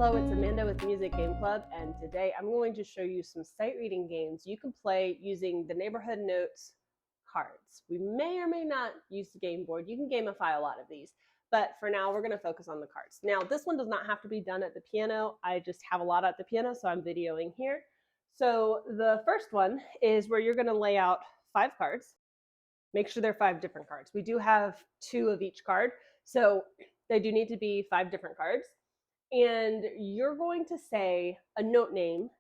Hello, it's Amanda with Music Game Club, and today I'm going to show you some sight reading games you can play using the Neighborhood Notes cards. We may or may not use the game board. You can gamify a lot of these, but for now we're going to focus on the cards. Now this one does not have to be done at the piano. I just have a lot at the piano, so I'm videoing here. So the first one is where you're going to lay out 5 cards. Make sure they're 5 different cards. We do have 2 of each card, so they do need to be 5 different cards. And you're going to say a note name,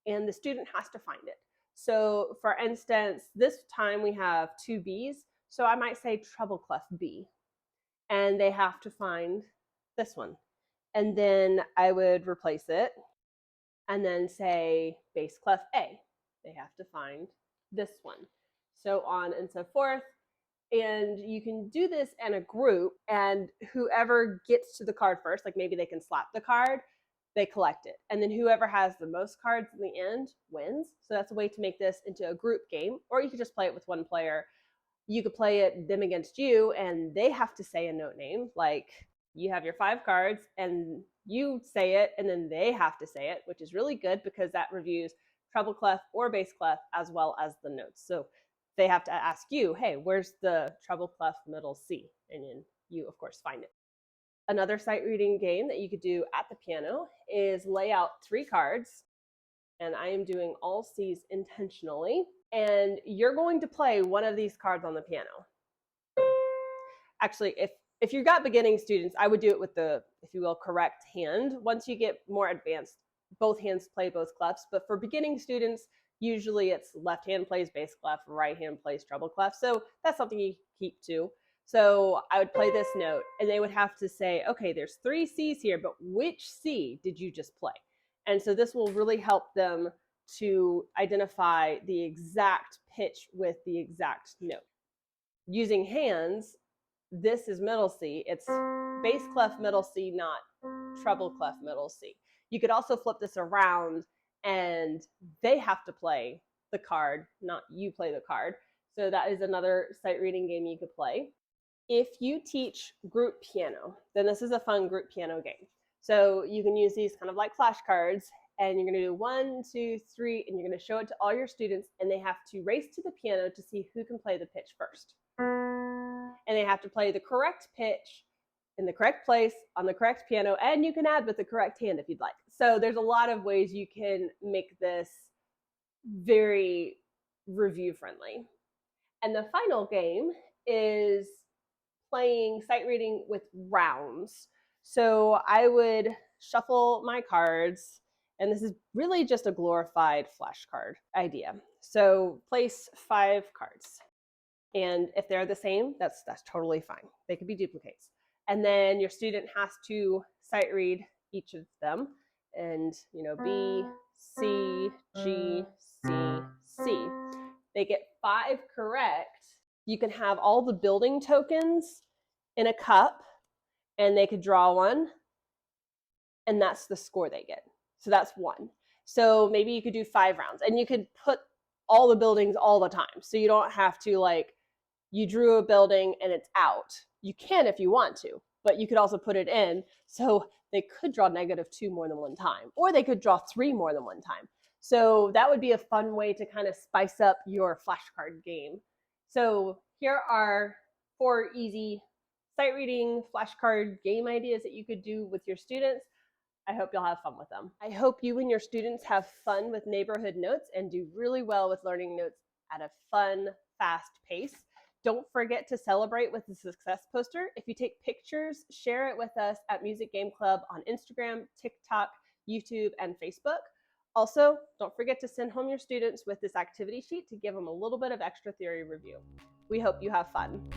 and the student has to find it. So for instance, this time we have 2 Bs, so I might say treble clef B, and they have to find this one. And then I would replace it and then say bass clef A. They have to find this one. So on and so forth. And you can do this in a group, and whoever gets to the card first, like maybe they can slap the card, they collect it. And then whoever has the most cards in the end wins. So that's a way to make this into a group game, or you could just play it with one player. You could play it them against you, and they have to say a note name. Like you have your 5 cards and you say it, and then they have to say it, which is really good because that reviews treble clef or bass clef as well as the notes. So they have to ask you, hey, where's the treble clef middle C? And then you, of course, find it. Another sight reading game that you could do at the piano is lay out 3 cards. And I am doing all C's intentionally. And you're going to play one of these cards on the piano. Actually, if you've got beginning students, I would do it with the, if you will, correct hand. Once you get more advanced, both hands play both clefs. But for beginning students, usually it's left hand plays bass clef, right hand plays treble clef. So that's something you keep too. So I would play this note, and they would have to say, okay, there's 3 C's here, but which C did you just play? And so this will really help them to identify the exact pitch with the exact note. Using hands, this is middle C. It's bass clef middle C, not treble clef middle C. You could also flip this around, and they have to play the card, not you play the card. So that is another sight reading game you could play. If you teach group piano, then this is a fun group piano game. So you can use these kind of like flashcards, and you're going to do 1, 2, 3, and you're going to show it to all your students, and they have to race to the piano to see who can play the pitch first. And they have to play the correct pitch in the correct place on the correct piano, and you can add with the correct hand if you'd like. So there's a lot of ways you can make this very review friendly. And the final game is playing sight reading with rounds. So I would shuffle my cards, and this is really just a glorified flashcard idea. So place 5 cards. And if they're the same, that's totally fine. They could be duplicates. And then your student has to sight read each of them. And, you know, B, C, G, C, C. They get 5 correct. You can have all the building tokens in a cup, and they could draw one, and that's the score they get. So that's 1. So maybe you could do 5 rounds, and you could put all the buildings all the time. So you don't have to, like, you drew a building and it's out. You can if you want to, but you could also put it in. So they could draw -2 more than one time, or they could draw 3 more than one time. So that would be a fun way to kind of spice up your flashcard game. So here are 4 easy sight reading flashcard game ideas that you could do with your students. I hope you'll have fun with them. I hope you and your students have fun with Neighborhood Notes and do really well with learning notes at a fun, fast pace. Don't forget to celebrate with the success poster. If you take pictures, share it with us at Music Game Club on Instagram, TikTok, YouTube, and Facebook. Also, don't forget to send home your students with this activity sheet to give them a little bit of extra theory review. We hope you have fun.